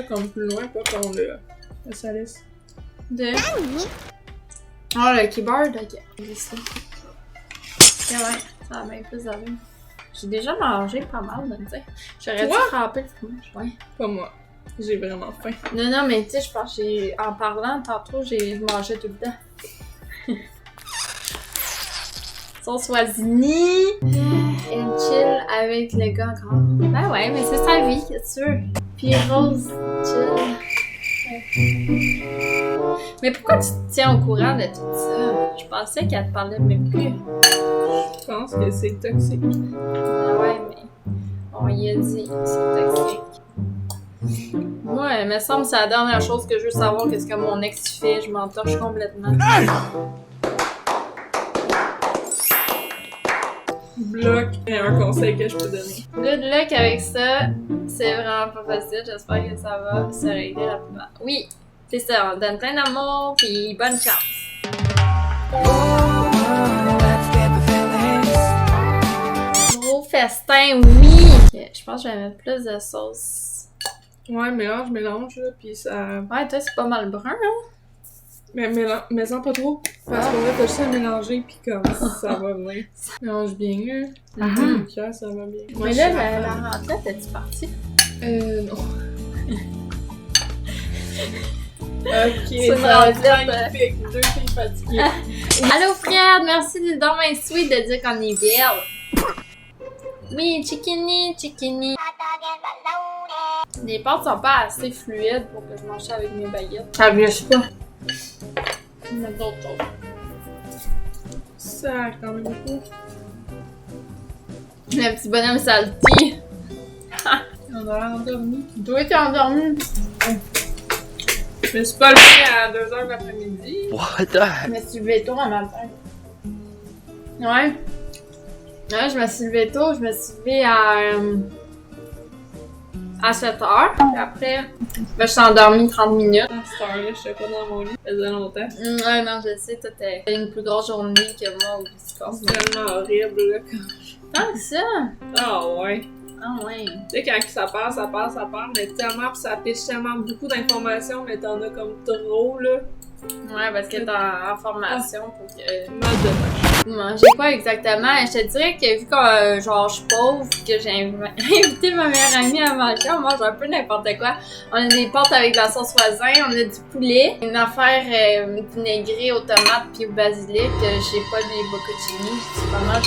comme plus loin, pas qu'on le salisse. De... Oh, le keyboard, ok. Ici. Ok, ouais, ça a bien plus d'allure. J'ai déjà mangé pas mal, tu sais. J'aurais dû frapper le fromage, ouais. Pas moi. J'ai vraiment faim. Non, mais tu sais, je pense que en parlant tantôt, j'ai mangé tout le temps. Sauce Wazini. Elle chill avec le gars encore. Ben ouais, mais c'est sa vie, c'est sûr. Puis Rose chill. Mais pourquoi tu te tiens au courant de tout ça? Je pensais qu'elle te parlait même plus. Je pense que c'est toxique. Ah ouais, mais on y a dit, c'est toxique. Moi, il me semble que c'est la dernière chose que je veux savoir, qu'est-ce que mon ex fait. Je m'en torche complètement. Hey! Bloc, c'est un conseil que je peux donner. Good luck avec ça. C'est vraiment pas facile. J'espère que ça va se régler rapidement. Oui, c'est ça. On donne plein d'amour, puis bonne chance. Gros festin, oui! Okay, je pense que je vais mettre plus de sauce. Ouais, mélange, là, pis ça... Ouais, toi, c'est pas mal brun, hein? Mais en pas trop. Parce qu'on va juste à mélanger, pis comme ça va bien. Mélange bien, là. Pierre, ça va bien. Mais là, la rentrée, t'es-tu partie? Non. Ok, c'est ça va être magnifique. 2 filles fatiguées. Allô Fred, merci de dans ma suite de dire qu'on est belle. Oui, chickini. Les pâtes sont pas assez fluides pour que je mange ça avec mes baguettes. Ça glisse pas. Il y a d'autres choses. Ça, quand même beaucoup. Le petit bonhomme salty. On a l'air endormi. Toi, t'es endormi. Je me suis pas levée à 2h de l'après-midi. What the? Je me suis levée tôt un matin. Ouais. Ouais, je me suis levée tôt. Je me suis levée à 7h. Puis après, je suis endormie 30 minutes. À cette heure-là, je suis pas dans mon lit. Ça faisait longtemps. Ouais, non, je sais, toi, t'as une plus grosse journée que moi au Wisconsin. C'est tellement horrible, là. Tant que ça? Ah ouais. Ah ouais. Tu sais, quand ça part, mais tellement, pis ça affiche tellement beaucoup d'informations, mais t'en as comme trop, là. Ouais, parce que t'es en formation pour que... Mode de tâche. Manger quoi exactement? Je te dirais que vu que genre je suis pauvre, que j'ai invité ma meilleure amie à manger, on mange un peu n'importe quoi. On a des pâtes avec de la sauce voisin, on a du poulet, une affaire vinaigrée aux tomates puis au basilic. J'ai pas des bocconcini,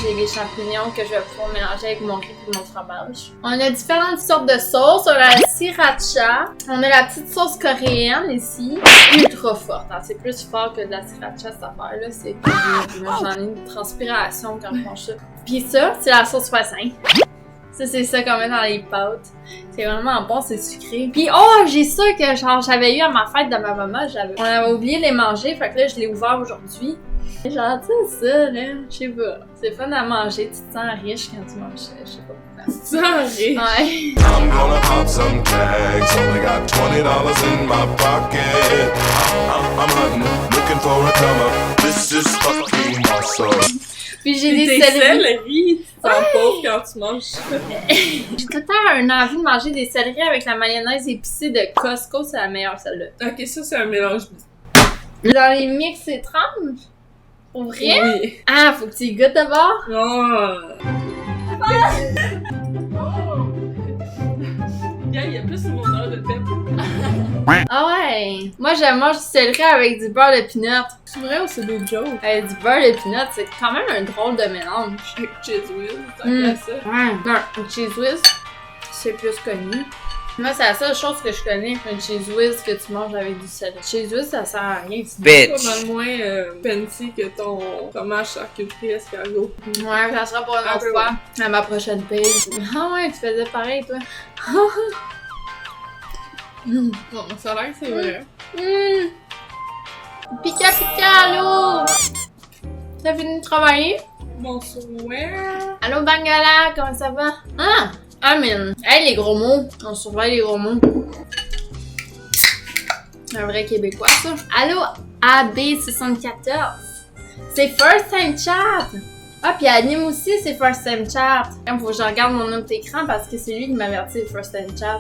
j'ai les champignons que je vais pouvoir mélanger avec mon riz et mon fromage. On a différentes sortes de sauces. On a la sriracha, on a la petite sauce coréenne ici, ultra forte. Hein. C'est plus fort que de la sriracha cette affaire-là, c'est terrible. J'en ai une transpiration quand je mange ça. Pis ça, c'est la sauce voisin. Ça, c'est ça qu'on met dans les pâtes. C'est vraiment bon, c'est sucré. Pis oh, j'ai ça que genre j'avais eu à ma fête de ma maman. On avait oublié de les manger, fait que là, je l'ai ouvert aujourd'hui. Genre, tu sais, ça, là, je sais pas. C'est fun à manger, tu te sens riche quand tu manges ça, je sais pas pourquoi. Tu te sens riche? Ouais. I'm gonna pop some tags. Only got $20 in my pocket. I'm hunting, looking for a come up. This is fucking awesome. Puis j'ai des céleris. Céleris, tu te sens pauvre quand tu manges ça. J'ai tout le temps une envie de manger des céleris avec la mayonnaise épicée de Costco, c'est la meilleure celle-là. Ok, ça c'est un mélange. Dans les mix étranges? Pour vrai? Oui. Ah, faut que tu y goûtes d'abord? Oh. Il y a plus une odeur de pep. Ah ouais! Moi, j'aime manger du céleri avec du beurre de peanut. C'est vrai ou c'est des jokes? Du beurre de peanut, c'est quand même un drôle de mélange. Avec cheese whiz, tant qu'à ça. Ouais, un cheese whiz, c'est plus connu. Moi, c'est la seule chose que je connais, un cheese whiz que tu manges avec du céleri. Cheese whiz, ça sert à rien. C'est Bitch! pas mal moins fancy que ton fromage charcuterie escargot. Ouais, ça sera pour une autre fois, à ma prochaine page. Ah ouais, tu faisais pareil, toi. Non, ça a l'air que c'est vrai. Pika pika, allô! T'as fini de travailler? Bonsoir. Allô Bangala, comment ça va? Ah! Amen. Hey, les gros mots. On surveille les gros mots. Un vrai Québécois, ça. Allô AB74. C'est First Time Chat. Ah, puis anime aussi, c'est First Time Chat. Il faut que je regarde mon autre écran parce que c'est lui qui m'avertit First Time Chat.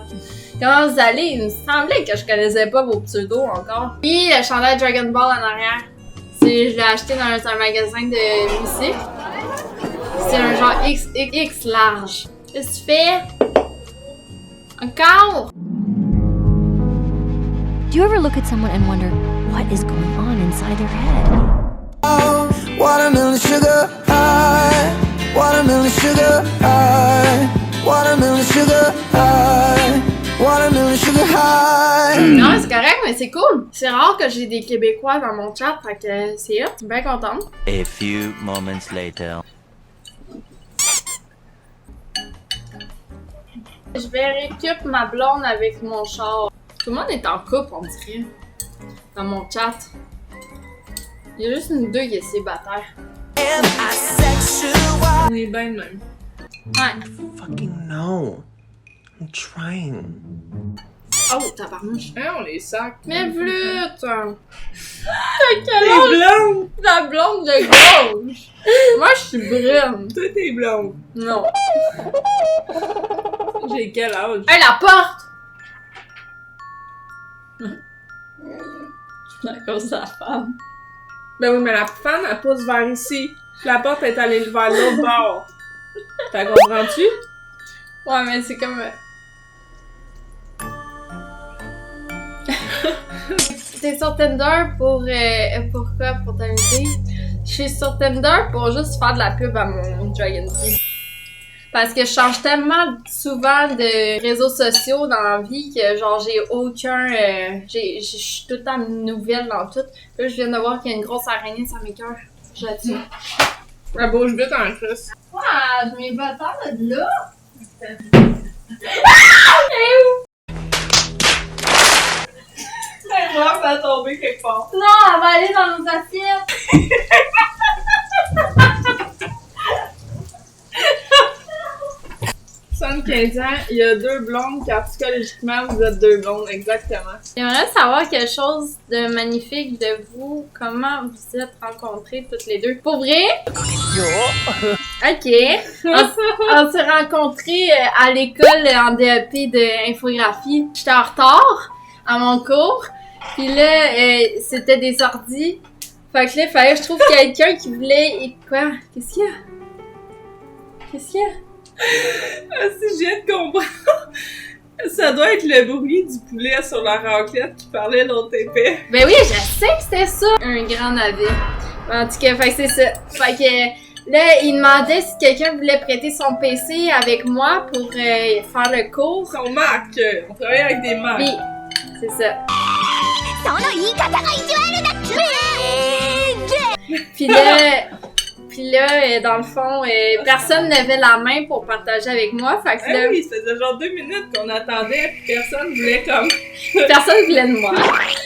Comment vous allez? Il me semblait que je connaissais pas vos pseudos encore. Puis le chandail Dragon Ball en arrière. Je l'ai acheté dans un magasin de musique. C'est un genre XXX large. Qu'est-ce que tu fais? Encore? Do you ever look at someone and wonder what is going on inside their head? Watermelon sugar high, watermelon sugar high, watermelon sugar high, watermelon sugar high. Non, c'est correct, mais c'est cool. C'est rare que j'ai des Québécois dans mon chat, fait que c'est hot. Je suis bien contente. A few moments later. Je vais récup ma blonde avec mon char. Tout le monde est en couple, on dirait, dans mon chat. Il y a juste nous deux qui est célibataire. On est bien de même. Ouais. Fucking no. I'm trying. Oh, tabarnouche. Hein, on les sacs. Mais flûte! T'as T'es quel âge? blonde! La blonde de gauche! Moi, je suis brune. Toi, t'es blonde. Non. J'ai quel âge? Hey, la porte! À cause de la femme. Ben oui, mais la femme, elle pousse vers ici. La porte est allée vers l'autre bord. T'as comprends-tu? Ouais, mais c'est comme... T'es sur Tinder pour quoi? Pour t'amuser? Je suis sur Tinder pour juste faire de la pub à mon Dragon Ball. Parce que je change tellement souvent de réseaux sociaux dans la vie que genre j'ai aucun... je suis tout le temps nouvelle dans tout. Là, je viens de voir qu'il y a une grosse araignée sur mes cœurs. Je la tue. Elle bouge vite en crusse. Ouais, je m'y vais tant de là! Elle va tomber quelque part. Non, elle va aller dans nos assiettes! 75 ans, il y a deux blondes, car psychologiquement, vous êtes deux blondes, exactement. J'aimerais savoir quelque chose de magnifique de vous. Comment vous êtes rencontrées toutes les deux? Pour vrai? Ok. On s'est rencontrés à l'école en DEP d'infographie. J'étais en retard à mon cours. Puis là, c'était des ordis. Fait que là, il fallait que je trouve quelqu'un qui voulait... Et quoi? Qu'est-ce qu'il y a? Qu'est-ce qu'il y a? Ah, si je viens de comprendre, ça doit être le bruit du poulet sur la raclette qui parlait l'autre épais. Ben oui, je sais que c'était ça! Un grand navet. En tout cas, fait que c'est ça. Fait que là, il demandait si quelqu'un voulait prêter son PC avec moi pour faire le cours. On Mac, on travaille avec des Macs. Puis, c'est ça. Puis là, dans le fond, personne n'avait la main pour partager avec moi. Fait que Ah là, oui, ça faisait genre 2 minutes qu'on attendait, puis personne voulait comme... personne voulait de moi.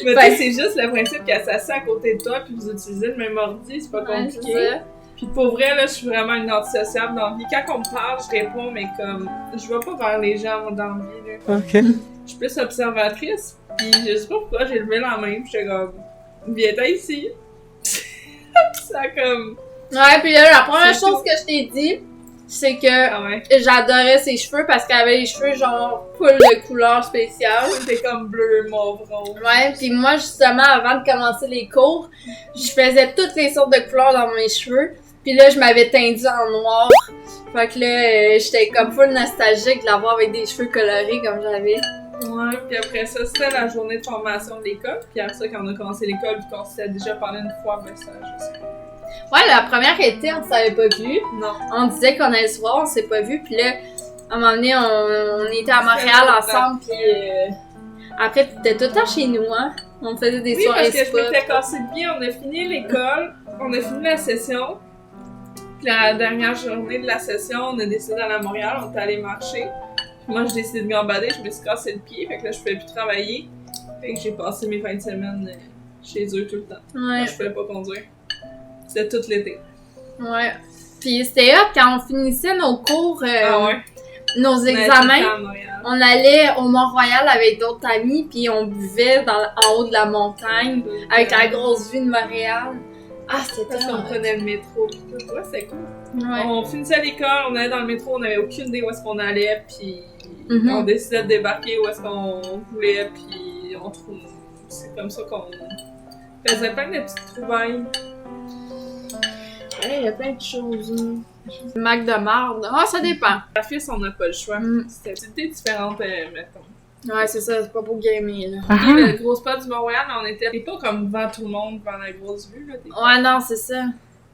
Mais Fait- tu sais, c'est juste le principe qu'elle s'assied à côté de toi, puis vous utilisez le même ordi, c'est pas Ouais, compliqué. c'est ça. Puis pour vrai, là, je suis vraiment une antisociable dans la vie. Quand on me parle, je réponds, mais comme... Je vais pas vers les gens dans la vie, là. Ok. Je suis plus observatrice, puis je sais pas pourquoi, j'ai levé la main, puis j'étais comme... Viens-t'en ici. Ça a comme... Ouais, puis là, la première C'est chose tout. que je t'ai dit, c'est que Ah ouais. j'adorais ses cheveux parce qu'elle avait les cheveux genre full de couleurs spéciales. T'es comme bleu, mauve, rose. Ouais, puis moi justement avant de commencer les cours, je faisais toutes les sortes de couleurs dans mes cheveux. Puis là, je m'avais teindu en noir. Fait que là, j'étais comme full nostalgique de l'avoir avec des cheveux colorés comme j'avais. Ouais, puis après ça, c'était la journée de formation de l'école. Puis après ça, quand on a commencé l'école, puis qu'on s'était déjà parlé une fois, ben ça, je sais pas. Ouais, la première été, on s'avait pas vu. Non. On disait qu'on allait se voir, on s'est pas vu. Puis là, à un moment donné, on était à Montréal ensemble. Puis après, t'étais tout le temps chez nous, hein. On faisait des Oui, soirées parce que je spa. m'étais cassé le pied, on a fini l'école, on a fini la session. Puis la dernière journée de la session, on a décidé d'aller à Montréal, on est allé marcher. Puis moi, j'ai décidé de gambader, je me suis cassé le pied, fait que là, je pouvais plus travailler. Fait que j'ai passé mes fins de semaine chez eux tout le temps. Ouais, Je pouvais pas conduire. C'était tout l'été. ouais. Puis c'était hot quand on finissait nos cours, Ah ouais? nos On allait tout le examens. temps à Montréal. On allait au Mont-Royal avec d'autres amis, puis on buvait en haut de la montagne, avec la grosse vue de Montréal. Ah, c'était Parce qu'on tellement... prenait le métro pis tout. Ouais, c'est cool. Ouais. On finissait l'école, on allait dans le métro, on n'avait aucune idée où est-ce qu'on allait, puis Mhm. on décidait de débarquer où est-ce qu'on voulait, puis on trouve. C'est comme ça qu'on faisait plein de petites trouvailles. Ouais, il y a plein de choses. Mac de marde. Ah, ça dépend. La fils, on n'a pas le choix. Mm. C'était une activité différente, mettons. Ouais, c'est ça, c'est pas pour gamer, là. Puis le gros spot du Mont-Royal, on était pas comme devant tout le monde, devant la grosse vue, là. Ouais, non, c'est ça.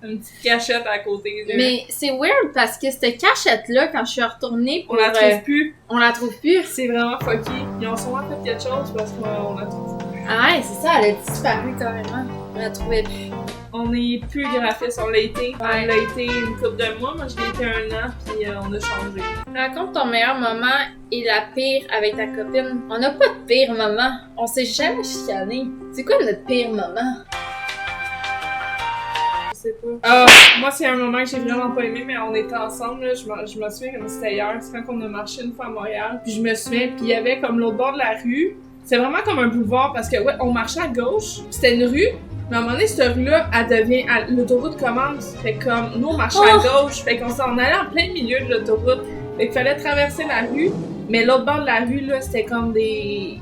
Une petite cachette à côté. Là. Mais c'est weird parce que cette cachette-là, quand je suis retournée On pour... la trouve plus. on la trouve plus. C'est vraiment fucké. Ils ont sûrement fait quelque chose parce qu'on la trouve plus. Ah ouais, c'est ça, elle a disparu carrément. On la trouvait plus. On n'est plus graphiste, on l'a été. On l'a été une couple de mois, moi je l'ai été 1 an, puis on a changé. Raconte ton meilleur moment et la pire avec ta copine. On n'a pas de pire moment. On s'est jamais chicané. C'est quoi notre pire moment? Je sais pas. Moi c'est un moment que j'ai vraiment pas aimé, mais on était ensemble, là. Je me souviens comme c'était hier, c'est quand on a marché une fois à Montréal, puis je me souviens, puis il y avait comme l'autre bord de la rue, c'est vraiment comme un boulevard, parce que ouais, on marchait à gauche, puis c'était une rue, mais à un moment donné, cette rue-là, elle devient, l'autoroute commence, fait comme, nous on marchait à gauche, fait qu'on s'en allait en plein milieu de l'autoroute, fait qu'il fallait traverser la rue, mais l'autre bord de la rue, là, c'était comme des...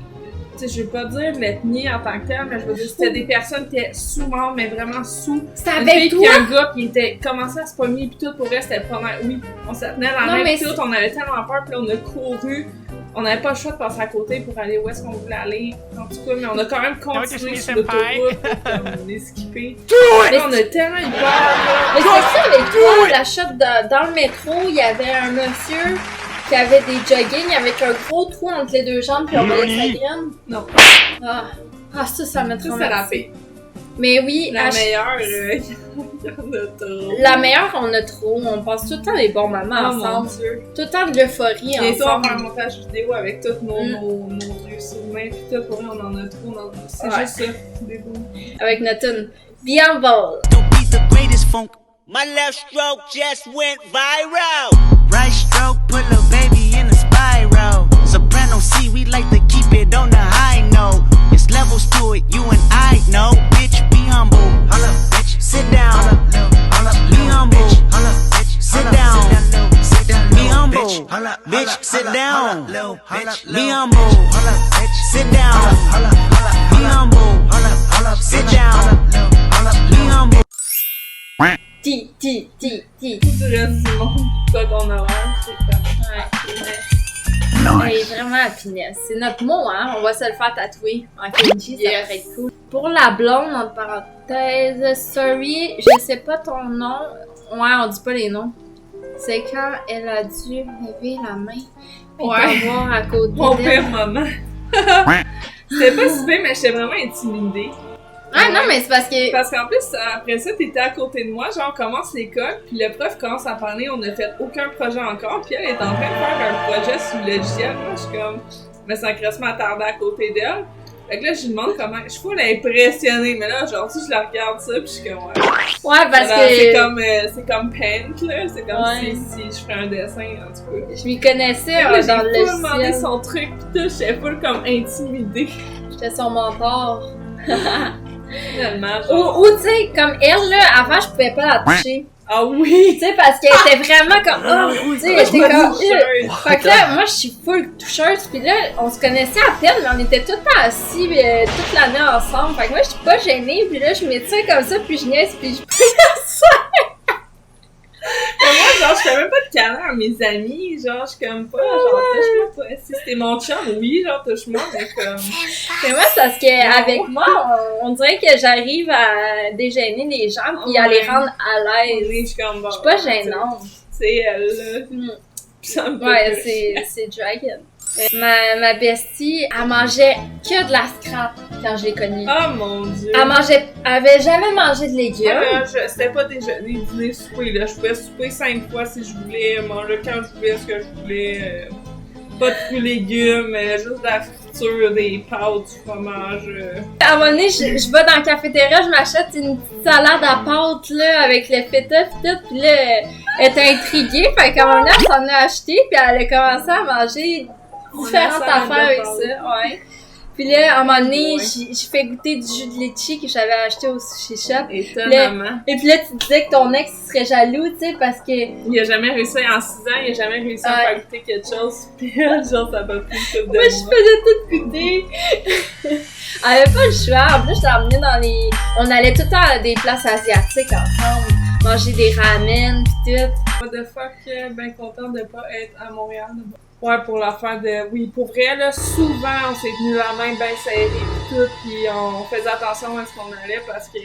Tu sais, je veux pas dire l'ethnie en tant que telle, mais je veux dire, c'était des personnes qui étaient sous-morts, mais vraiment sous. C'était Une avec fille toi? puis un gars qui était commencé à se pogner pis tout, pour vrai, c'était pas mal. Oui, on se tenait dans Non, la main mais pis tout, on avait tellement peur, pis là, on a couru. On n'avait pas le choix de passer à côté pour aller où est-ce qu'on voulait aller. En tout cas, mais on a quand même continué sur l'autoroute pour les skipper. Là, on a tellement eu peur. Mais c'est ça avec toi, la shot dans le métro, il y avait un monsieur qui avait des joggings avec un gros trou entre les deux jambes puis on voyait sa graine. Non, Ça m'a ça c'est la traumatisé. paix. Mais oui, La meilleure, il y en a trop. la meilleure, on a trop. On passe tout le temps des bons moments Oh mon ensemble. Dieu. Tout le temps de l'euphorie Bientôt, on va ensemble. faire un montage vidéo avec tous nos vieux souvenirs pis tout. Pour vrai, on en a trop. C'est Ouais. juste ça. Des beaux. Avec notre tune Beyond Ball. Don't be the greatest funk. My left stroke just went viral. Right stroke put a baby in a spiral. Soprano C, we like to keep it on the high note. It's levels to it, you and I know. Bitch, be humble. Holla, bitch. Sit down. Be humble. Sit down. Be humble. Bitch, sit down. Be humble. Sit down. Be humble. Sit down. Be humble. Ti. Tout le reste du monde, ça qu'on a l'air, c'est comme... Ouais. Hey, vraiment happiness. C'est notre mot, hein? On va se le faire tatouer en Kenji, ça Yes. serait être cool. Pour la blonde, entre parenthèses, sorry, je sais pas ton nom. Ouais, on dit pas les noms. C'est quand elle a dû lever la main et Ouais. t'avoir à côté Mon d'elle. pire moment. C'était pas si pire, mais j'étais vraiment intimidée. Ah non, mais c'est parce que... Parce qu'en plus, après ça, t'étais à côté de moi, genre on commence l'école, puis le prof commence à parler, on n'a fait aucun projet encore, puis elle est en train de faire un projet sur le logiciel. Moi, je suis comme, mais sans crissement attardée à côté d'elle. Fait que là, je lui demande comment, je suis full impressionnée, mais là, aujourd'hui, je la regarde ça, puis je suis comme, ouais. Ouais, parce C'est comme Paint, là, c'est comme Ouais. si je ferais un dessin, en tout cas. je m'y connaissais Là, dans le j'ai full demandé logiciel. son truc, pis tout, j'étais full comme intimidée. J'étais son mentor. Finalement, genre. Ou tu sais, comme elle, là, avant, je pouvais pas la toucher. Ah oui! Tu sais, parce qu'elle était vraiment comme... Oh, tu sais, elle était comme... Fait que là, moi, je suis full toucheuse, pis là, on se connaissait à peine, mais on était tout le temps assis, toute l'année ensemble. Fait que moi, je suis pas gênée, pis là, je m'étire comme ça, puis je niaise, pis je Mais moi, genre, je fais même pas de câlin à mes amis, genre, je suis comme pas, genre, touche-moi, toi. Si c'était mon chum, oui, genre, touche-moi, mais comme... Mais moi, c'est parce qu'avec moi, on dirait que j'arrive à dégêner les gens, pis à les rendre à l'aise. Je suis comme, bon, Je suis pas gênante. C'est elle, là. Mm. Pis ça me fait Ouais, peur. c'est Dragon. Ma bestie, elle mangeait que de la scrap quand je l'ai connue. Oh mon dieu! Elle avait jamais mangé de légumes. C'était pas déjeuner, dîner, souper, là. Je pouvais souper 5 fois si je voulais, manger quand je voulais, ce que je voulais. Pas de fruits légumes, juste de la friture, des pâtes, du fromage. À un moment donné, je vais dans la cafétéria, je m'achète une petite salade à pâtes, là, avec le feta pis tout, pis là, elle était intriguée, fait qu'à un moment donné, elle s'en a acheté, pis elle a commencé à manger différentes salade de affaires avec pâtes. ça, ouais. Puis là, à un moment donné, j'ai fait goûter du jus de litchi que j'avais acheté au sushi shop. Étonnamment. Et puis là, tu disais que ton ex serait jaloux, tu sais, parce que... Il a jamais réussi, en 6 ans, il a jamais réussi à faire goûter quelque chose. Puis genre, ça m'a pris une couple de Moi, je faisais tout goûter. Elle avait pas le choix. En plus, je t'ai emmenée dans les... On allait tout le temps à des places asiatiques ensemble. Manger des ramen pis tout. What the fuck, ben contente de pas être à Montréal. Ouais, pour l'affaire de... Oui, pour vrai, là, souvent, on s'est tenu la main bien serrée pis tout, pis on faisait attention à ce qu'on allait parce que...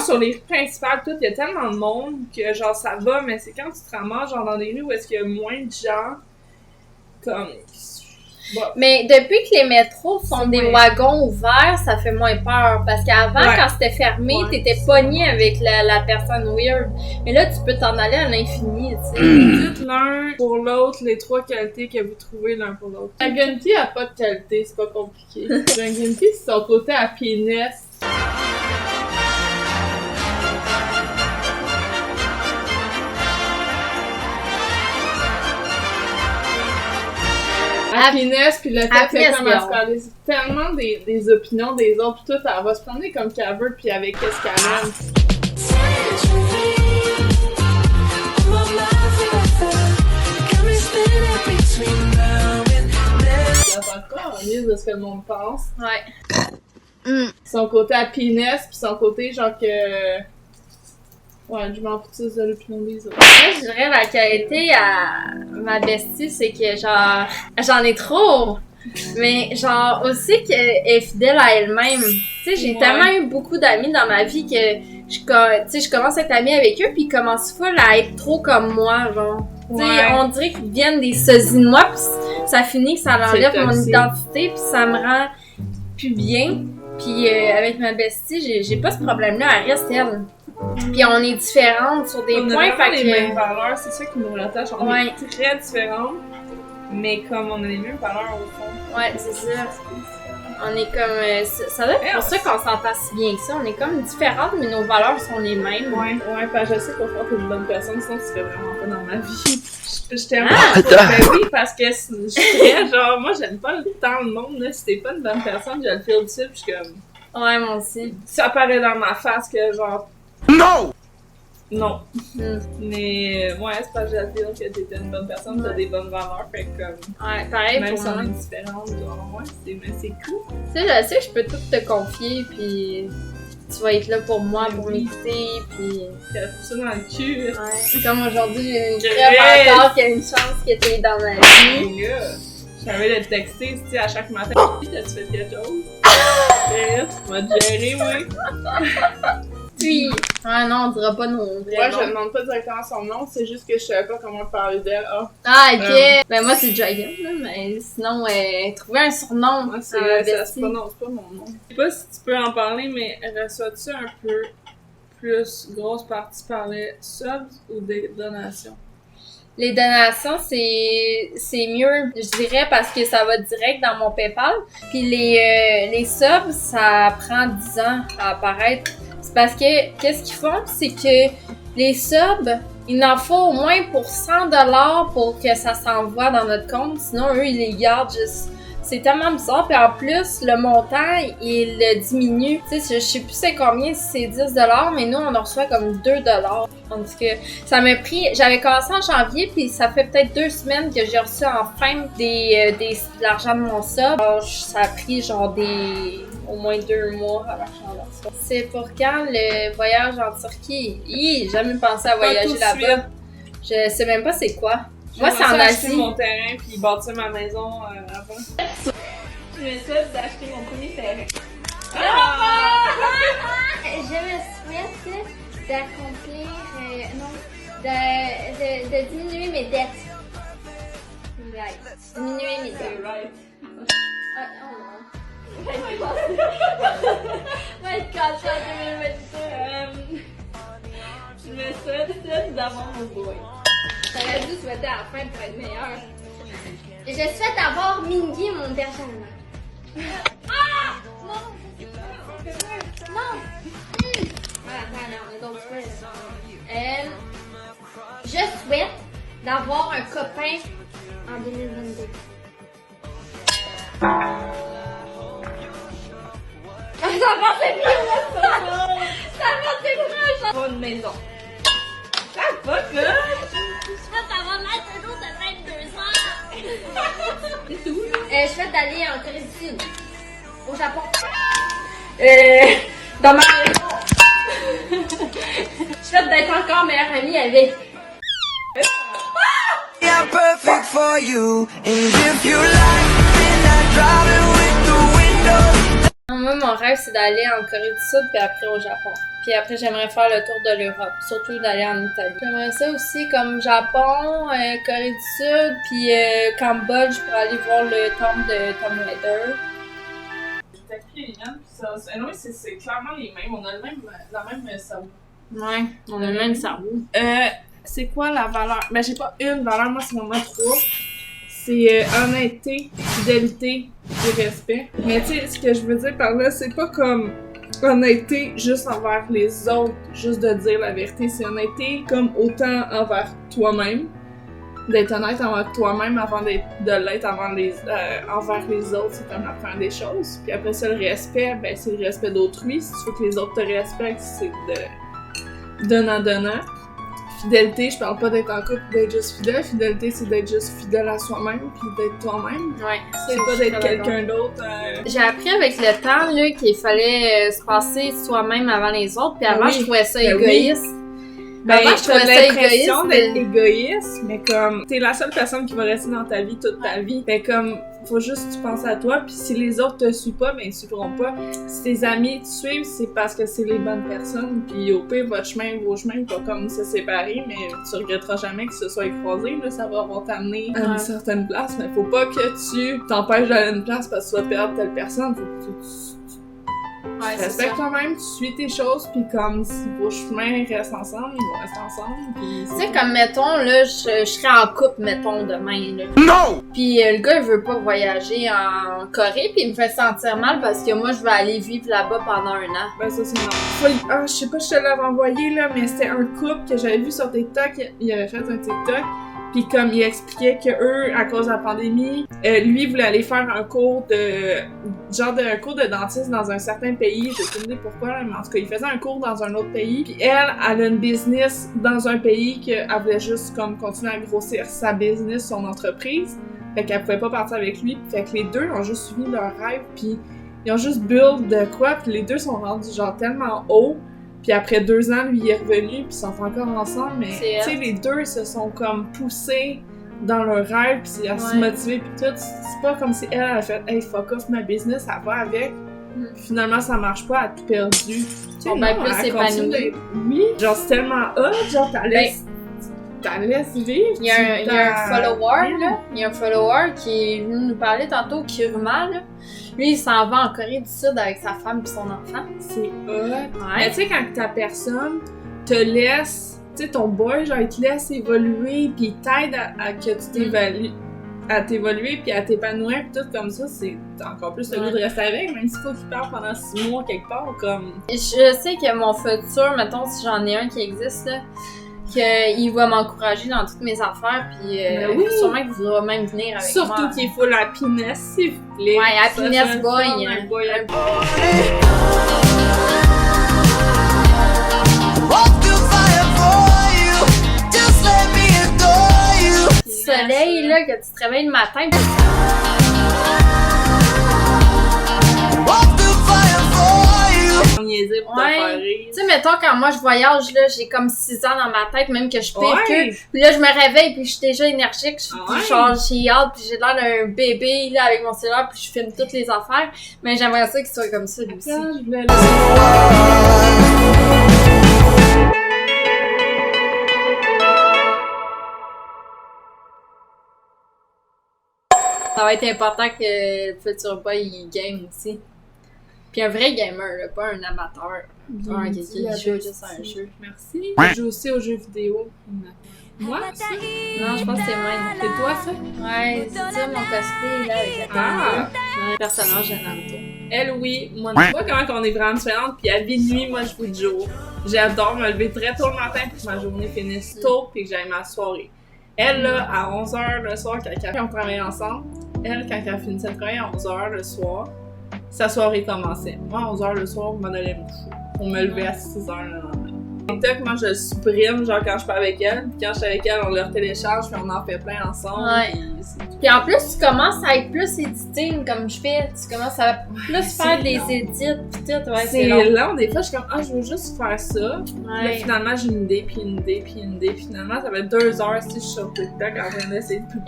Sur les rues principales, tout, il y a tellement de monde que, genre, ça va, mais c'est quand tu te ramasses, genre, dans des rues où est-ce qu'il y a moins de gens, comme... Bon. Mais depuis que les métros sont des wagons ouverts, ça fait moins peur. Parce qu'avant, quand c'était fermé, t'étais pogné avec la personne weird. Mais là, tu peux t'en aller à l'infini, tu sais. Dites l'un pour l'autre les 3 qualités que vous trouvez l'un pour l'autre. La green tea a pas de qualité, c'est pas compliqué. La green tea, c'est son côté happiness. Happiness, puis le fait que comme elle se parle tellement des opinions des autres, pis tout, elle va se prendre comme qu'elle veut, puis avec qu'est-ce qu'elle aime. Elle est encore en liste de ce que le monde pense. Ouais. Son côté happiness, puis son côté genre que... Ouais, je m'en fous de l'opinion des autres. Moi, je dirais la qualité à ma bestie, c'est que genre, j'en ai trop. Mais genre aussi qu'elle est fidèle à elle-même. Tu sais, j'ai tellement eu beaucoup d'amis dans ma vie que je commence à être amie avec eux puis ils commencent full à être trop comme moi, genre. Tu sais, on dirait qu'ils deviennent des sosies de moi puis ça finit que ça enlève mon identité puis ça me rend plus bien. Puis avec ma bestie, j'ai pas ce problème-là, elle reste elle. Puis on est différentes sur des points, fait que... les mêmes valeurs, c'est ça qui nous rattache. On est très différentes, mais comme on a les mêmes valeurs au fond. Ouais, c'est ça. On est comme... ça doit être pour ça qu'on s'entend si bien que ça. On est comme différentes, mais nos valeurs sont les mêmes. Ouais, parce que je sais qu'au fond, t'es une bonne personne, sinon tu serais vraiment pas dans ma vie. Je t'aime pas. Ben oui, parce que je serais genre, moi j'aime pas tant le monde, là. Si t'es pas une bonne personne, je le file dessus, pis je suis comme... Ouais, moi aussi. Ça apparaît dans ma face que genre... No! Non. Mais ouais, c'est pas juste dire que t'es une bonne personne, t'as des bonnes valeurs, fait que comme... Ouais, pareil même pour moi. Même si on est différentes, genre, ouais, c'est cool. Tu sais, je sais que je peux tout te confier, pis tu vas être là pour moi, pour m'écouter, pis... T'as tout ça dans le cul. Ouais. Comme aujourd'hui, j'ai une crève encore qu'il y a une chance que t'es dans ma vie. J'avais le texter, tu sais, à chaque matin. T'as-tu fait quelque chose? Tu vas te gérer, oui. Puis, ah non, on dira pas nos vrais Moi, noms. je demande pas directement son nom, c'est juste que je savais pas comment parler d'elle. Ah, ok. Ben moi, c'est Dragon, là, mais sinon, trouver un surnom. Moi, c'est pas mon nom. Je sais pas si tu peux en parler, mais reçois-tu un peu plus grosse partie par les subs ou des donations? Les donations, c'est mieux, je dirais, parce que ça va direct dans mon PayPal. Puis les subs, ça prend 10 ans à apparaître. C'est parce que, qu'est-ce qu'ils font? C'est que les subs, il en faut au moins pour 100$ pour que ça s'envoie dans notre compte. Sinon, eux, ils les gardent juste. C'est tellement bizarre. Puis en plus, le montant, il diminue. Tu sais, je sais plus c'est combien, si c'est 10$, mais nous, on en reçoit comme 2$. En tout cas, ça m'a pris... J'avais commencé en janvier, puis ça fait peut-être 2 semaines que j'ai reçu enfin de l'argent de mon sub. Alors, ça a pris genre au moins 2 mois avant que j'en reçoive. C'est pour quand le voyage en Turquie? J'ai jamais pensé à voyager là-bas. Je sais même pas c'est quoi. Moi, c'est en Asie. J'ai mon terrain puis bâtir ma maison avant. Je me souhaite d'acheter mon premier terrain. Je me souhaite d'accomplir, de diminuer mes dettes. Right. Diminuer mes dettes. Right. Oh non. Va être cassé en 2022. Je me souhaite d'avoir mon boy. J'aurais dû souhaiter à la fin pour être meilleure. Je souhaite avoir Mingy, mon berger allemand. Ah! Non! Non! Non, donc je souhaite d'avoir un copain en 2022. ça pensait plus! Ça pensait plus! Pas une maison. Ah, fuck, là! Ça va mettre un jour de 22 heures! C'est tout? Je souhaite d'aller en Corée du Sud. Au Japon. Dans ma maison. Je souhaite d'être encore meilleure amie avec. I'm perfect for you, and if you like, then driving with the windows. Moi, mon rêve, c'est d'aller en Corée du Sud, puis après au Japon. Puis après, j'aimerais faire le tour de l'Europe, surtout d'aller en Italie. J'aimerais ça aussi comme Japon, Corée du Sud, puis Cambodge pour aller voir le temple de Tomb Raider. T'as pris les mêmes, pis ça. Anyway, c'est clairement les mêmes. On a la même cerveau. Ouais, on a le même cerveau. C'est quoi la valeur? Ben, j'ai pas une valeur, moi, c'est vraiment trois. C'est honnêteté, fidélité et respect. Mais tu sais, ce que je veux dire par là, c'est pas comme honnêteté juste envers les autres, juste de dire la vérité. C'est honnêteté comme autant envers toi-même, d'être honnête envers toi-même avant de l'être envers les autres. C'est comme la première des choses. Puis après ça, le respect, ben c'est le respect d'autrui. Si tu veux que les autres te respectent, c'est de donnant. Fidélité, je parle pas d'être en couple, d'être juste fidèle. Fidélité, c'est d'être juste fidèle à soi-même puis d'être toi-même. Ouais. C'est pas d'être quelqu'un d'autre. J'ai appris avec le temps là, qu'il fallait se passer soi-même avant les autres. Puis avant, oui. je trouvais ça Ben égoïste. Ben, Avant, je t'as trouvais ça l'impression égoïste, d'être égoïste, mais comme t'es la seule personne qui va rester dans ta vie toute ta vie. Fait comme faut juste que tu penses à toi, puis si les autres te suivent pas, ben ils suivront pas. Si tes amis te suivent, c'est parce que c'est les bonnes personnes, puis au pire vos chemins vont comme se séparer, mais tu regretteras jamais qu'ils se soient écroisés, là, ça va t'amener à une certaine place, mais faut pas que tu t'empêches d'aller à une place parce que tu vas perdre telle personne, faut que tu respectes toi-même, tu suis tes choses, puis comme si vos chemins restent ensemble, ils vont rester ensemble. Tu sais, comme mettons, là, je serais en couple, mettons, demain, là. No! Puis le gars, il veut pas voyager en Corée, puis il me fait sentir mal parce que moi, je vais aller vivre là-bas pendant 1 an. Ben ça c'est non. Je sais pas si je te l'avais envoyé là, mais c'était un couple que j'avais vu sur TikTok, il avait fait un TikTok. Puis comme il expliquait que eux, à cause de la pandémie, lui voulait aller faire un cours un cours de dentiste dans un certain pays. J'ai aucune idée pourquoi, là, mais en tout cas, il faisait un cours dans un autre pays. Puis elle a une business dans un pays qu'elle voulait juste comme continuer à grossir sa business, son entreprise. Fait qu'elle pouvait pas partir avec lui. Fait que les deux ont juste suivi leur rêve. Puis ils ont juste build de quoi. Puis les deux sont rendus genre tellement haut. Puis après 2 ans, lui, il est revenu, puis ils sont encore ensemble, mais tu sais, les deux se sont comme poussés dans leur rêve, puis à se motiver, puis tout. C'est pas comme si elle a fait « Hey, fuck off ma business, elle va avec. » Finalement, ça marche pas, elle a tout perdu. Tu sais, on va plus s'épanouir. Oui, genre c'est tellement hot, genre t'as laissé vivre. Il y a un follower, là. Il y a un follower qui est venu nous parler tantôt, Kiruma, là. Lui, il s'en va en Corée du Sud avec sa femme et son enfant. C'est hot. Mais tu sais, quand ta personne te laisse, tu sais, ton boy, genre, il te laisse évoluer, pis il t'aide à que tu t'évalues, à t'évoluer, pis à t'épanouir, pis tout comme ça, c'est encore plus le goût de rester avec, même s'il faut qu'il parte pendant 6 mois quelque part, comme... Je sais que mon futur, mettons, si j'en ai un qui existe, là, qu'il va m'encourager dans toutes mes affaires, puis sûrement qu'il voudra même venir avec moi. Surtout qu'il faut la happiness, s'il vous plaît. Ouais, happiness boy. Un boy soleil, là, que tu te réveilles le matin. Tu sais, mettons, quand moi je voyage, là, j'ai comme 6 ans dans ma tête, même que je pire que. Puis là, je me réveille, puis je suis déjà énergique, puis genre, j'ai hâte, puis j'ai l'air d'un bébé, là, avec mon cellulaire, puis je filme toutes les affaires. Mais j'aimerais ça qu'il soit comme ça, lui aussi. Ça va être important que le futur boy, il game aussi. Puis un vrai gamer, là, pas un amateur. Qui joue juste à un jeu. Merci. Je joue aussi aux jeux vidéo. Moi, ça? Non, je pense que c'est moi. C'est toi, ça? Ouais, c'est ça mon cosplay, là, avec le personnage de Naruto. Elle, oui. Moi, tu vois comment on est vraiment différentes. Puis à minuit, moi, je joue de jour. J'adore me lever très tôt le matin pour que ma journée finisse tôt puis que j'aille ma soirée. Elle, là, à 11h le soir, quand on travaille ensemble, elle, quand elle finissait de travailler à 11h le soir, sa soirée commençait. Moi, à 11h le soir, je m'en allais me coucher. On me levait à 6h le lendemain. TikTok, moi, je le supprime, genre quand je suis pas avec elle. Puis quand je suis avec elle, on le télécharge, puis on en fait plein ensemble. Ouais. Puis en plus, tu commences à être plus editing comme je fais. Tu commences à plus faire des edits, pis tout. Ouais, c'est long. Des fois, je suis comme, je veux juste faire ça. Ouais. Là, finalement, j'ai une idée, puis une idée, puis une idée. Finalement, ça fait 2 heures si je suis sur TikTok en train d'essayer de tout.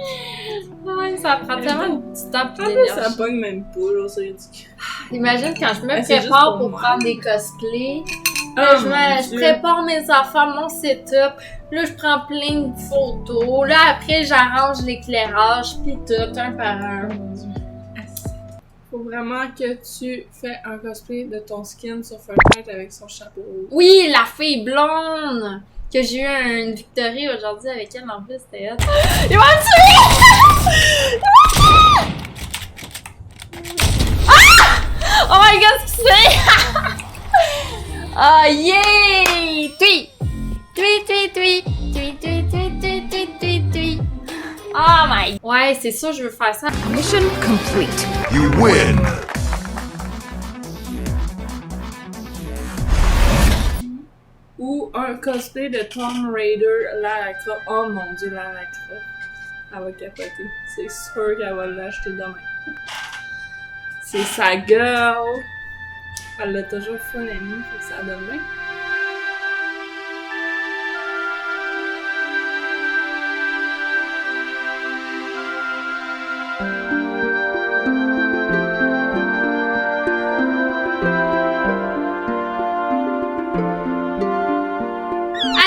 Ouais, ça prend tellement du temps En plus, ça pogne même pas, genre, c'est ridicule. Imagine quand je me c'est prépare pour moi. prendre des cosplays. Ah, Je prépare mes affaires, mon setup. Là, je prends plein de photos. Là, après, j'arrange l'éclairage, pis tout, un par un. Faut vraiment que tu fais un cosplay de ton skin sur Fortnite avec son chapeau rouge. Oui, la fille blonde! Que j'ai eu une victorie aujourd'hui avec elle, en plus, c'était hot. Il va me tuer! Ah! Oh my god, qu'est-ce que c'est? Ah, yeah! Tui! Tui, tui, tui! Tui, tui, tui, tui, tui, tui, tui! Oh my... Ouais, c'est sûr, je veux faire ça. Mission complete. You win! Ou un cosplay de Tomb Raider, Lara Croft. Oh mon dieu, Lara Croft. Elle va capoter. C'est sûr qu'elle va l'acheter demain. C'est sa girl! Elle l'a toujours full aimée, fait que ça donne bien.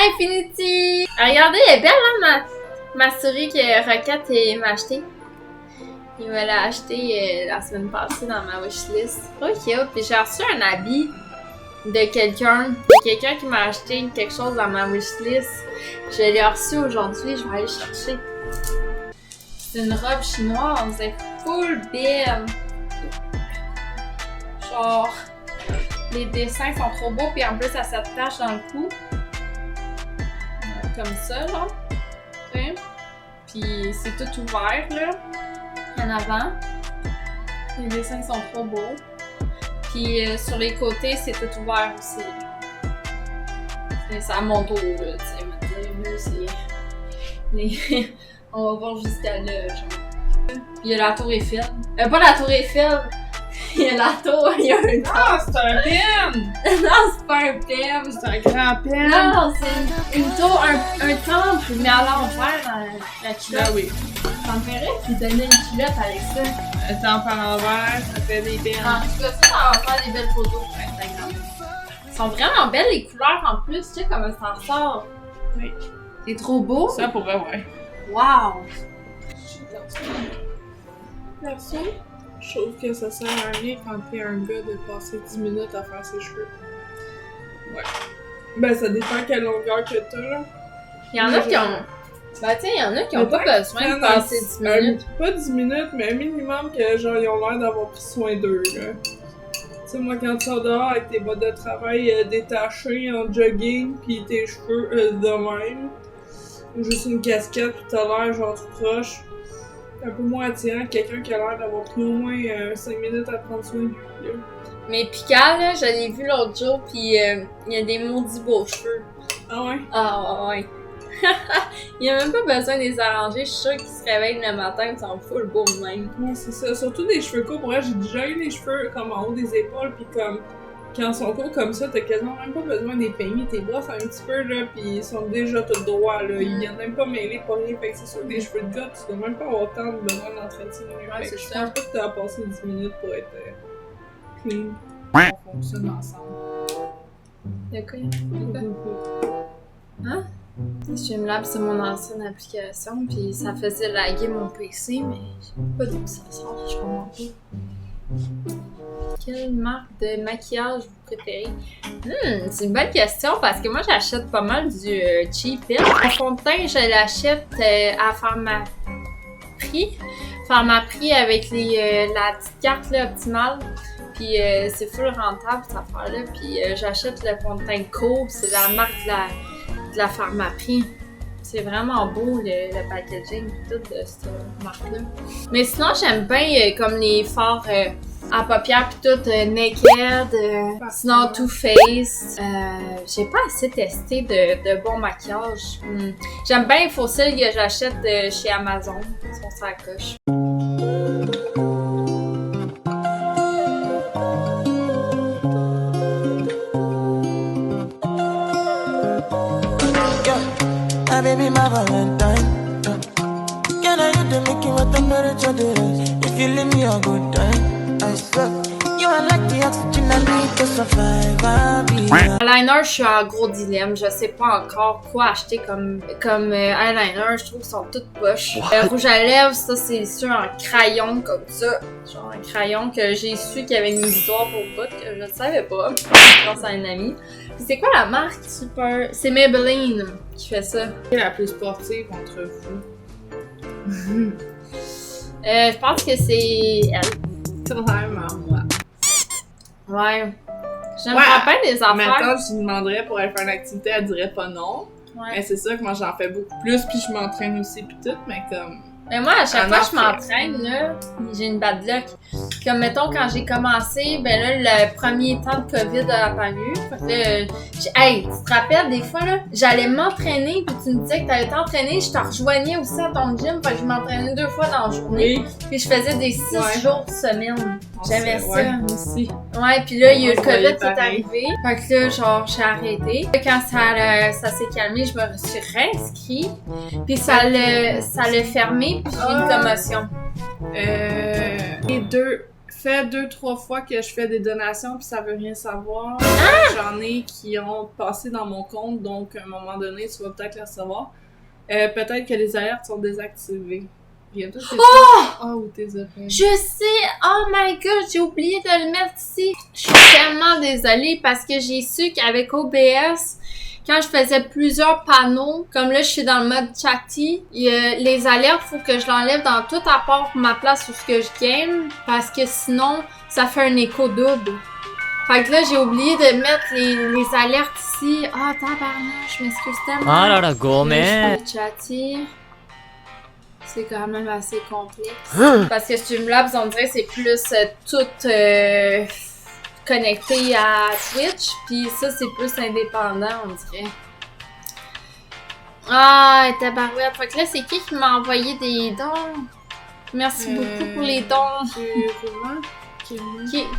Infinity! Regardez, elle est belle, hein, ma souris que Rocket m'a achetée. Il me l'a acheté la semaine passée dans ma wishlist. Trop cute. Puis j'ai reçu un habit de quelqu'un qui m'a acheté quelque chose dans ma wishlist. Je l'ai reçu aujourd'hui, je vais aller chercher. C'est une robe chinoise, c'est full belle. Genre, les dessins sont trop beaux, puis en plus, ça s'attache dans le cou. Comme ça, genre. Okay. Puis c'est tout ouvert, là. En avant. Les dessins sont trop beaux. Puis sur les côtés, c'est tout ouvert aussi. C'est à mon tour, là, tu sais. C'est... On va voir jusqu'à là, genre. Puis il y a la tour Eiffel. Pas la tour Eiffel! Il y a la tour, il y a un... Ah, c'est un pen! Non, c'est pas un pen! C'est un grand pen! Non, c'est une tour, un temple, mais à l'envers, la culotte. Ah oui. Ça me ferait qu'ils donnaient une culotte avec ça. Un temple à l'envers, ça fait des pennes. En tout cas, ça va faire des belles photos sur Instagram. Elles sont vraiment belles, les couleurs en plus. Tu sais comment ça ressort. Oui. C'est trop beau. Ça pour vrai, ouais. Wow! Perso, je trouve que ça sert à rien quand t'es un gars de passer 10 minutes à faire ses cheveux. Ouais. Ben, ça dépend quelle longueur que t'as, là. Il y en a qui ont... Ben, tu sais, il y en a qui ont pas besoin de passer 10 minutes. Pas 10 minutes, mais un minimum que, genre, ils ont l'air d'avoir pris soin d'eux, là. Tu sais, moi, quand tu sors dehors avec tes bottes de travail détachées en jogging, pis tes cheveux de même, ou juste une casquette, pis t'as l'air, genre, tout proche, un peu moins attirant que quelqu'un qui a l'air d'avoir pris au moins 5 minutes à prendre soin de lui, là. Mais Pika, là, je l'ai vu l'autre jour, pis il y a des maudits beaux cheveux. Ah ouais? Ah ouais. Il a même pas besoin de les arranger, je suis sûre qu'ils se réveillent le matin, ils sont full beaux de même. Ouais, c'est ça. Surtout des cheveux courts. Pour vrai, j'ai déjà eu des cheveux comme en haut des épaules, pis comme, quand ils sont courts comme ça, t'as quasiment même pas besoin de les peigner. Tes brosses un petit peu, là, pis ils sont déjà tout droits, là. Ils viennent même pas mêler pour rien. Fait que c'est sûr que des cheveux de gars, tu dois même pas avoir tant de besoin d'entretien. Ouais, c'est je ça. pense pas que t'as passé 10 minutes pour être clean. On fonctionne ensemble. De quoi? Hein? Streamlab, c'est mon ancienne application, puis ça faisait laguer mon PC, mais j'ai pas d'où ça sort, je comprends pas. Quelle marque de maquillage vous préférez? C'est une bonne question parce que moi j'achète pas mal du cheap. Mon fond de teint, je l'achète à Pharmaprix. Pharmaprix avec la petite carte là, optimale. Puis c'est full rentable cette affaire-là. Puis j'achète le fond de teint Cove, c'est la marque de la Pharmaprix. C'est vraiment beau le packaging et tout de cette marque-là. Mais sinon, j'aime bien comme les fards à paupières pis tout, naked, sinon Too Faced. J'ai pas assez testé de bon maquillage. J'aime bien les fossiles que j'achète de chez Amazon. Ils sont sur la coche. Ah baby, my Valentine. Can I hit the Mickey with the temperature is? If you leave me a good time, I swear. You are like the oxygen I need to survive. I'll be Eyeliner, je suis en gros dilemme. Je sais pas encore quoi acheter comme eyeliner. Je trouve qu'ils sont toutes poches. Rouge à lèvres, ça c'est sûr un crayon comme ça. Genre un crayon que j'ai su qu'il y avait une histoire pour bout que je ne savais pas. Grâce à un ami. Puis c'est quoi la marque super? C'est Maybelline qui fait ça. La plus sportive entre vous. Je pense que c'est elle. Vraiment, moi. Ouais. J'aimerais pas des affaires. Maintenant, je lui demanderais pour aller faire une activité, elle dirait pas non. Ouais. Mais c'est sûr que moi, j'en fais beaucoup plus, puis je m'entraîne aussi, puis tout, mais comme... Mais moi, à chaque fois que je m'entraîne, là, j'ai une bad luck. Comme, mettons, quand j'ai commencé, ben là, le premier temps de COVID a apparu. Fait que là, hey, tu te rappelles, des fois, là, j'allais m'entraîner, puis tu me disais que t'allais t'entraîner, je te rejoignais aussi à ton gym, fait que je m'entraînais 2 fois dans la journée. Oui. Puis je faisais des 6 jours de semaine. J'aimais ça. Ouais, moi aussi. Ouais, puis là, il y a eu le On se voyait COVID qui est pareil. arrivé. Fait que là, genre, j'ai arrêté. Quand ça s'est calmé, je me suis réinscrite. Puis ça l'a fermé, puis j'ai eu une commotion. Fait 2-3 fois que je fais des donations, puis ça veut rien savoir. J'en ai qui ont passé dans mon compte, donc à un moment donné, tu vas peut-être les recevoir. Peut-être que les alertes sont désactivées. Bientôt, ou tes oreilles. Je sais! Oh my god, j'ai oublié de le mettre ici. Je suis tellement désolée parce que j'ai su qu'avec OBS, quand je faisais plusieurs panneaux, comme là je suis dans le mode chatty, les alertes, faut que je l'enlève dans tout à part ma place où ce que je game parce que sinon, ça fait un écho double. Fait que là, j'ai oublié de mettre les alertes ici. Ah, tabarnak, je m'excuse tellement. Ah là là, gourmet. Chatty. C'est quand même assez complexe. Parce que Streamlabs, on dirait que c'est plus tout connecté à Twitch. Puis ça, c'est plus indépendant, on dirait. Ah, tabarouette. Fait que là, c'est qui m'a envoyé des dons? Merci beaucoup pour les dons.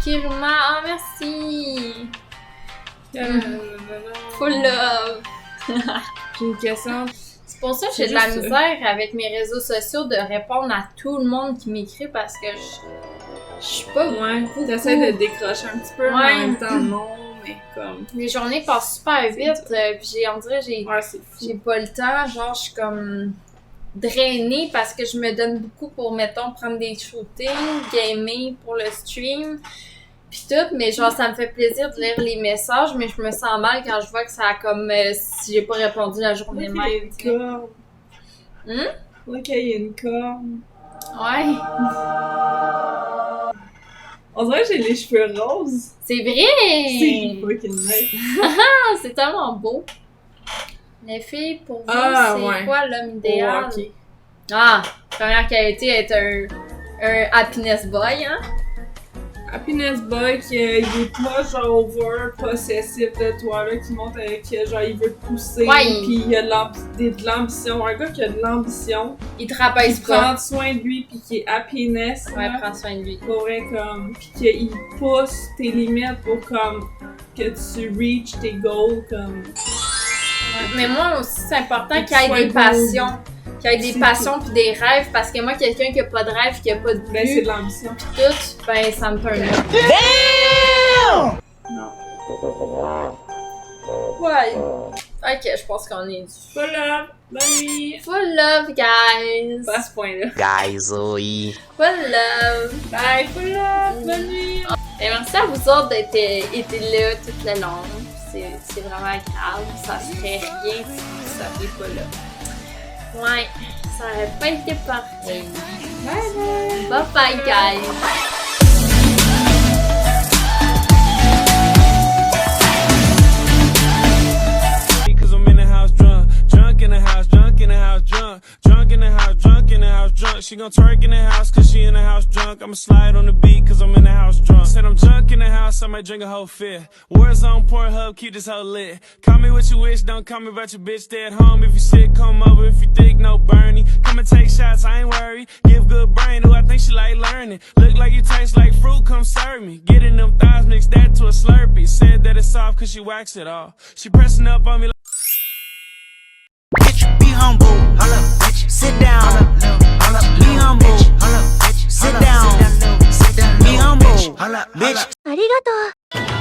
Kiruma, ah merci. Full love. J'ai une question. C'est pour ça que j'ai de la misère avec mes réseaux sociaux de répondre à tout le monde qui m'écrit parce que je suis pas beaucoup. T'essaies de décrocher un petit peu, mais en même temps, non, mais comme... Les journées passent super vite, puis on dirait que j'ai pas le temps, genre je suis comme drainée parce que je me donne beaucoup pour, mettons, prendre des shootings, gamer pour le stream, pis tout, mais genre ça me fait plaisir de lire les messages, mais je me sens mal quand je vois que ça a comme si j'ai pas répondu la journée même. Là qu'il y a une corne. Ouais. On dirait que j'ai les cheveux roses. C'est vrai! C'est fucking nice. Ah, c'est tellement beau. Les filles, pour vous, c'est quoi l'homme idéal? Okay. Ah, première qualité, être un happiness boy, hein? Happiness boy qui il est pas genre over possessif de toi là, qui monte avec genre il veut te pousser, puis il a de l'ambition, un gars qui a de l'ambition, il te rabaisse pas, prend soin de lui puis qui est happiness, prend soin de lui, pour vrai, comme puis qu'il pousse tes limites pour comme que tu reach tes goals comme. Mais moi aussi c'est important qu'il y ait des passions. Qu'il y ait des passions pis des rêves, parce que moi, quelqu'un qui a pas de rêve, qui a pas de but, c'est de l'ambition. Pis tout, ben ça me turn up. Damn! Non. Ouais. Ok, je pense qu'on est dû. Full love, bonne nuit. Full love, guys. Pas à ce point-là. Guys, oui. Full love. Bye, full love, bonne nuit. Et merci à vous autres d'être été là toute la longue. C'est vraiment agréable. Ça serait rien si vous seriez pas là. Ouais, ça aurait pas été pareil. Bye bye. Bye bye, guys. Cause I'm in the house drunk in the house, drunk in the house, drunk in the house, drunk in the house, drunk. She gon' twerk in the house cause she in the house drunk. I'ma slide on the beat cause I'm in the house drunk. Said I'm drunk in the house, I might drink a whole fifth. Warzone, Pornhub, keep this hoe lit. Call me what you wish, don't call me about your bitch. Stay at home if you sick, come over if you thick, no Bernie. Come and take shots, I ain't worried. Give good brain, who I think she like learning. Look like you taste like fruit, come serve me. Getting them thighs, mix that to a Slurpee. Said that it's soft cause she wax it all. She pressing up on me like Bitch, be humble. Hold up, bitch. Sit down. Hold up, be humble. Hold up, bitch. Sit down. Be humble. Bitch. ありがとう。